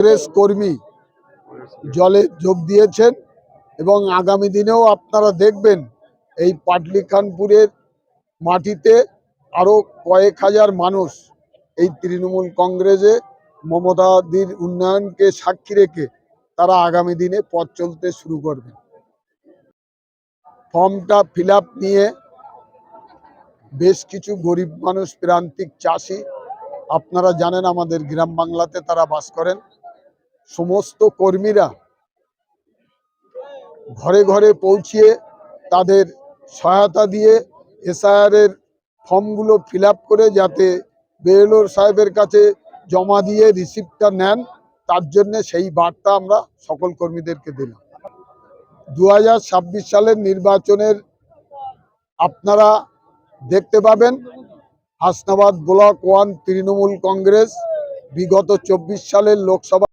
কংগ্রেস কর্মী জলে যোগ দিয়েছেন এবং আগামী দিনেও আপনারা দেখবেন এই পাটলিখানপুরের মাটিতে আরো কয়েক হাজার মানুষ এই তৃণমূল কংগ্রেসে মমতাদির উন্নয়নকে সাক্ষী রেখে তারা আগামী দিনে পথ চলতে শুরু করবে। ফর্মটা ফিল আপ নিয়ে বেশ কিছু গরিব মানুষ, প্রান্তিক চাষি, আপনারা জানেন আমাদের গ্রাম বাংলাতে তারা বাস করেন, সমস্ত কর্মীরা ঘরে ঘরে পৌঁছিয়ে তাদের সহায়তা দিয়ে এসআইআর এর ফর্মগুলো ফিল আপ করে যাতে বিএলওর সাহেবের কাছে জমা দিয়ে রিসিপ্টটা নেন, তার জন্য সেই বার্তা আমরা সকল কর্মীদেরকে দিলাম। 2026 সালের নির্বাচনের আপনারা দেখতে পাবেন হাসনাবাদ ব্লক 1 তৃণমূল কংগ্রেস বিগত 24 সালের লোকসভা